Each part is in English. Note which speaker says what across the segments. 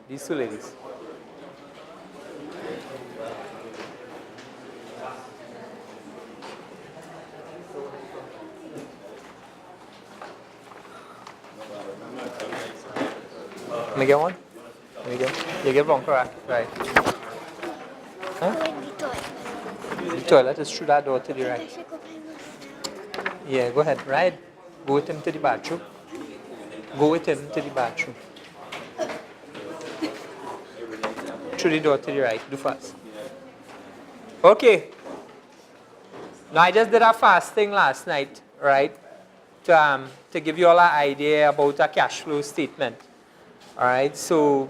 Speaker 1: These two ladies. Let me get one. Let me get. You get one, correct? Right. Huh? The toilet is through that door to the right. Yeah, go ahead. Right. Go with him to the bathroom. Go with him to the bathroom. Through the door to the right. Do fast. Okay. Now I just did a fasting last night, right? To give you all an idea about a cash flow statement. Alright, so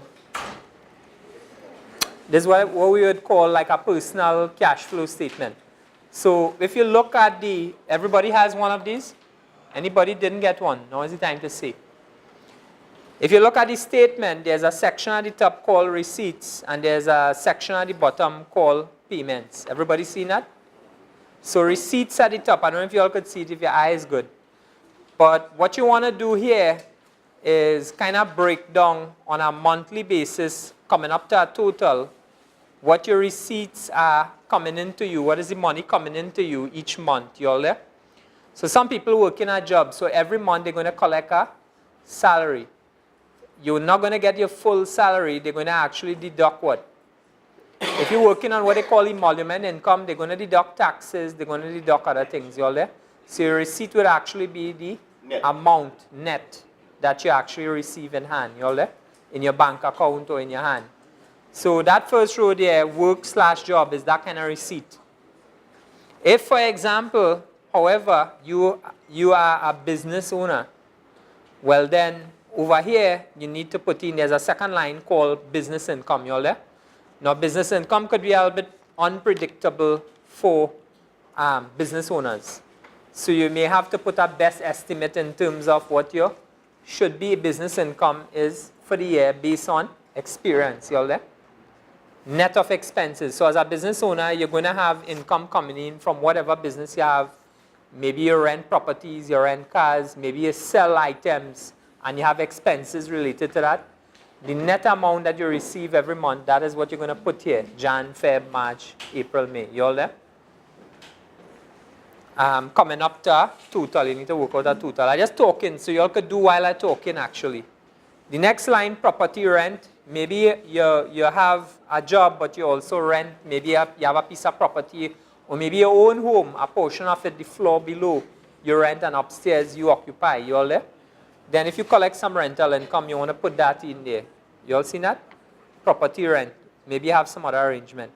Speaker 1: this is what we would call like a personal cash flow statement. So if you look at everybody has one of these? Anybody didn't get one? Now is the time to see. If you look at the statement, there's a section at the top called receipts, and there's a section at the bottom called payments. Everybody seen that? So receipts at the top, I don't know if you all could see it if your eye is good. But what you want to do here is kind of break down on a monthly basis, coming up to a total, what your receipts are coming into you, what is the money coming into you each month, you all there? So some people work in a job, so every month they're going to collect a salary. You're not going to get your full salary, they're going to actually deduct what? If you're working on what they call emolument income, they're going to deduct taxes, they're going to deduct other things, you all there? So your receipt would actually be the amount net that you actually receive in hand, you all there? In your bank account or in your hand. So that first row there, work/job, is that kind of receipt. If, for example, however, you are a business owner, well then, over here, you need to put in, there's a second line called business income, you all there? Now, business income could be a little bit unpredictable for business owners. So you may have to put a best estimate in terms of what your should be business income is for the year based on experience, you all there? Net of expenses. So as a business owner, you're going to have income coming in from whatever business you have. Maybe you rent properties, you rent cars, maybe you sell items, and you have expenses related to that. The net amount that you receive every month, that is what you're going to put here. Jan, Feb, March, April, May. You all there? Coming up to a total, you need to work out a total. I just talking, so you all could do while I'm talking actually. The next line, property rent. Maybe you have a job, but you also rent. Maybe you have a piece of property, or maybe your own home, a portion of it, the floor below, you rent, and upstairs you occupy. You all there? Then if you collect some rental income, you want to put that in there. You all seen that? Property rent. Maybe you have some other arrangement.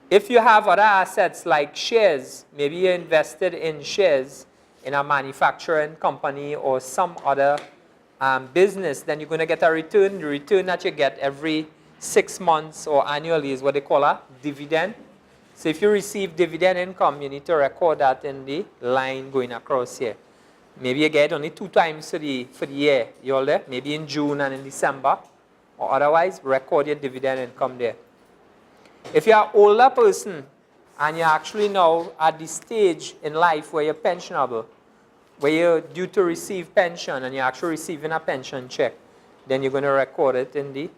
Speaker 1: If you have other assets like shares, maybe you invested in shares in a manufacturing company or some other business, then you're going to get a return. The return that you get every 6 months or annually is what they call a dividend. So if you receive dividend income, you need to record that in the line going across here. Maybe you get only 2 times for the year. You all there? Maybe in June and in December. Or otherwise, record your dividend income there. If you're an older person and you're actually now at the stage in life where you're pensionable, where you're due to receive pension and you're actually receiving a pension check, then you're going to record it in the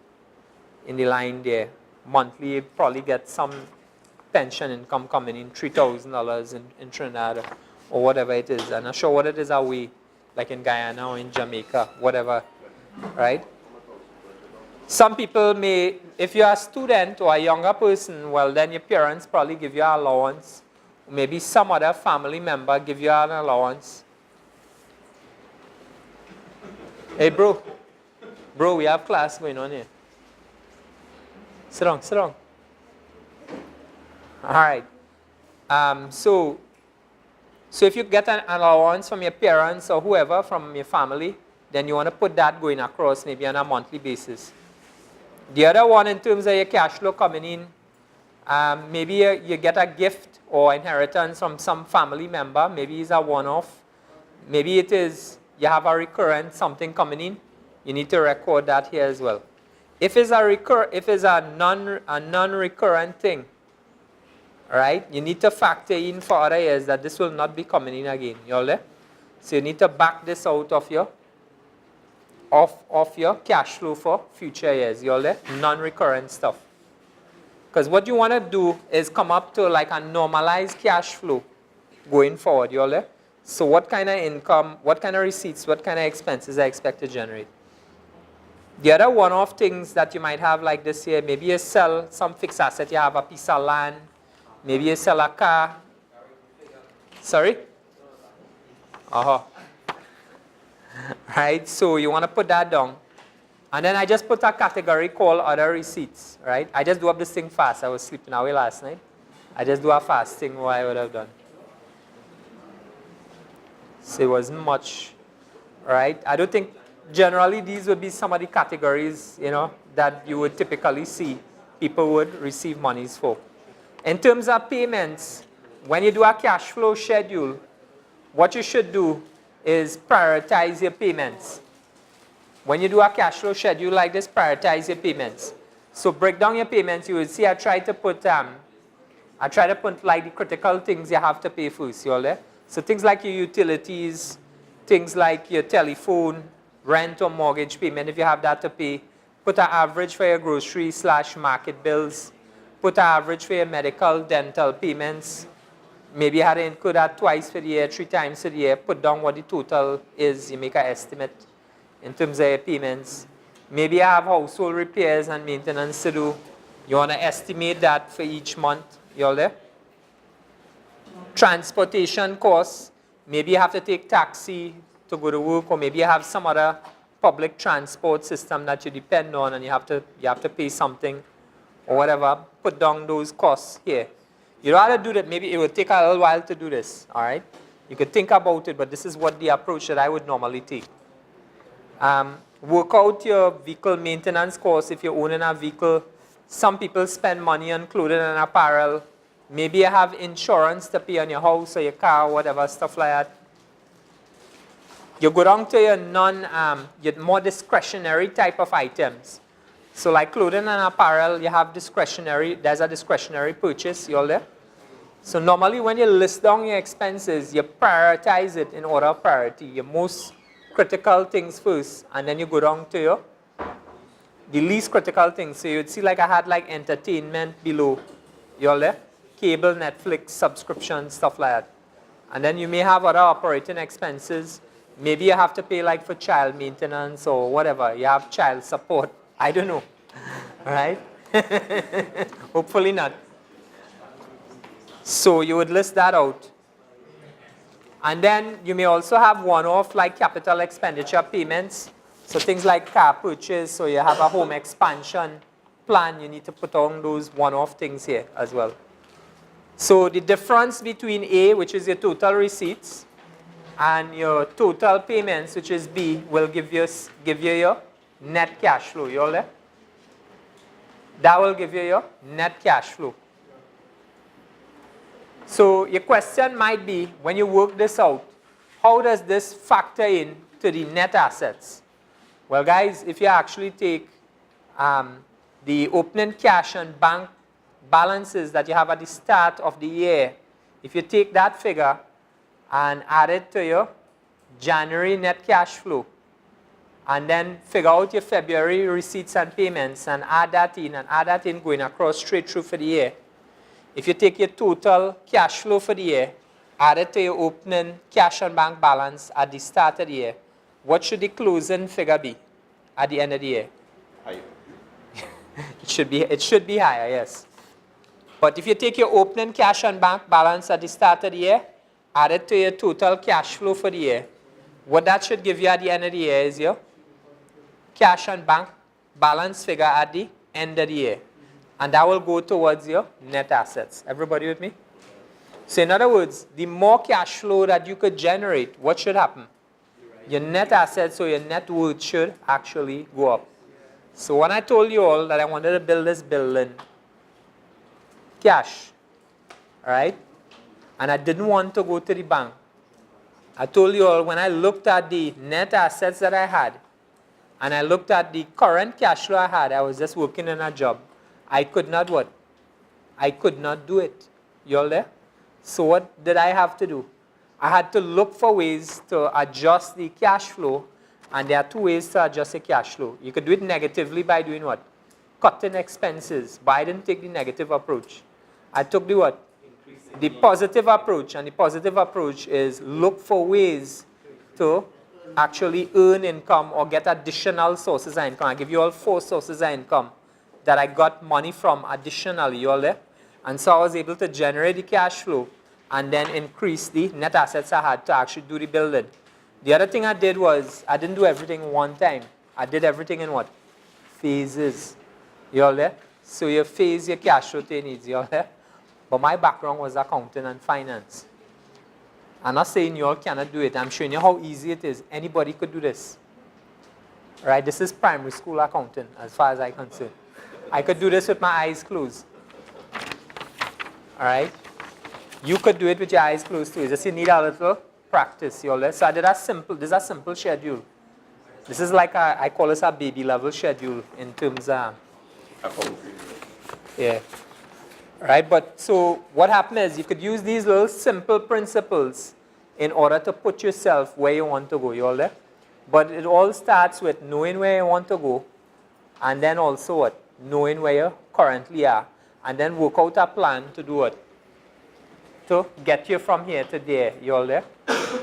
Speaker 1: line there. Monthly, you probably get some pension income coming in, $3,000 in Trinidad or whatever it is. I'm not sure what it is away, like in Guyana or in Jamaica, whatever, right? Some people may, if you're a student or a younger person, well then your parents probably give you an allowance. Maybe some other family member give you an allowance. Hey bro, we have class going on here. Sit down, sit down. All right. So if you get an allowance from your parents or whoever from your family, then you want to put that going across maybe on a monthly basis. The other one in terms of your cash flow coming in, maybe you get a gift or inheritance from some family member. Maybe it's a one-off. Maybe it is you have a recurrent something coming in. You need to record that here as well. If it's a non-recurrent thing, right? You need to factor in for other years that this will not be coming in again. You all there? So you need to back this out of your of your cash flow for future years. You all there? Non-recurrent stuff. Because what you want to do is come up to like a normalized cash flow going forward. You all there? So what kind of income, what kind of receipts, what kind of expenses I expect to generate. The other one-off things that you might have like this year, maybe you sell some fixed asset, you have a piece of land, maybe you sell a car. Sorry? Uh-huh. Right, so you want to put that down. And then I just put a category called other receipts, right? I just do up this thing fast. I was sleeping away last night. I just do a fast thing what I would have done. So it wasn't much, right? I don't think generally these would be some of the categories, you know, that you would typically see people would receive monies for. In terms of payments, when you do a cash flow schedule, what you should do is prioritize your payments. When you do a cash flow schedule like this, prioritize your payments. So break down your payments. You will see I try to put like the critical things you have to pay first. You all there? So things like your utilities, things like your telephone, rent or mortgage payment, if you have that to pay. Put an average for your grocery / market bills. Put an average for your medical, dental payments. Maybe you had to include that twice for the year, 3 times for the year. Put down what the total is. You make an estimate in terms of your payments. Maybe you have household repairs and maintenance to do. You want to estimate that for each month. You all there? Transportation costs. Maybe you have to take taxi to go to work, or maybe you have some other public transport system that you depend on and you have to pay something or whatever. Put down those costs here. You don't have to do that. Maybe it will take a little while to do this, all right? You could think about it, but this is what the approach that I would normally take. Work out your vehicle maintenance costs if you're owning a vehicle. Some people spend money on clothing and apparel. Maybe you have insurance to pay on your house or your car, whatever, stuff like that. You go down to your more discretionary type of items. So like clothing and apparel, you have discretionary, there's a discretionary purchase, you all there? So normally when you list down your expenses, you prioritize it in order of priority. Your most critical things first, and then you go down to the least critical things. So you'd see like I had like entertainment below, you all there? Cable, Netflix, subscription, stuff like that. And then you may have other operating expenses. Maybe you have to pay like for child maintenance or whatever. You have child support. I don't know, right? Hopefully not. So you would list that out. And then you may also have one-off like capital expenditure payments. So things like car purchase, so you have a home expansion plan, you need to put on those one-off things here as well. So the difference between A, which is your total receipts, and your total payments, which is B, will give you your net cash flow. You all there? That will give you your net cash flow. So your question might be, when you work this out, how does this factor in to the net assets? Well, guys, if you actually take the opening cash and bank balances that you have at the start of the year, if you take that figure and add it to your January net cash flow, and then figure out your February receipts and payments and add that in going across straight through for the year. If you take your total cash flow for the year, add it to your opening cash and bank balance at the start of the year, what should the closing figure be at the end of the year?
Speaker 2: Higher.
Speaker 1: It should be higher, yes. But if you take your opening cash and bank balance at the start of the year, add it to your total cash flow for the year, what that should give you at the end of the year is your cash and bank balance figure at the end of the year. And that will go towards your net assets. Everybody with me? So in other words, the more cash flow that you could generate, what should happen? Your net assets or your net worth should actually go up. So when I told you all that I wanted to build this building, cash, all right? And I didn't want to go to the bank. I told you all when I looked at the net assets that I had, and I looked at the current cash flow I had, I was just working in a job. I could not what? I could not do it. You all there? So what did I have to do? I had to look for ways to adjust the cash flow And there are two ways to adjust your cash flow. You could do it negatively by doing what? Cutting expenses. But I didn't take the negative approach. I took the what? The positive approach. And the positive approach is look for ways to actually earn income or get additional sources of income. I give you all 4 sources of income that I got money from additionally. You all there? And so I was able to generate the cash flow and then increase the net assets I had to actually do the building. The other thing I did was, I didn't do everything one time. I did everything in what? Phases. You all there? So you phase your cash flow to your needs. You all there? But my background was accounting and finance. I'm not saying you all cannot do it. I'm showing you how easy it is. Anybody could do this. Right? This is primary school accounting, as far as I'm concerned. I could do this with my eyes closed. All right? You could do it with your eyes closed too. Just you need a little practice. You all there? So I did a simple, this is a simple schedule. This is like I call this a baby level schedule in terms of, yeah. Right, but so what happened is you could use these little simple principles in order to put yourself where you want to go. You all there? But it all starts with knowing where you want to go, and then also what? Knowing where you currently are, and then work out a plan to do what? To get you from here to there. You all there?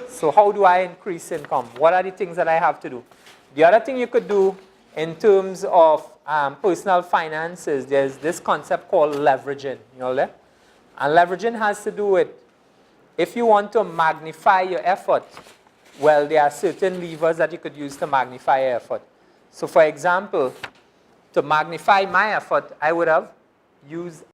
Speaker 1: So how do I increase income? What are the things that I have to do? The other thing you could do in terms of personal finances, there's this concept called leveraging. You know that? And leveraging has to do with, if you want to magnify your effort, well, there are certain levers that you could use to magnify your effort. So for example, to magnify my effort, I would have used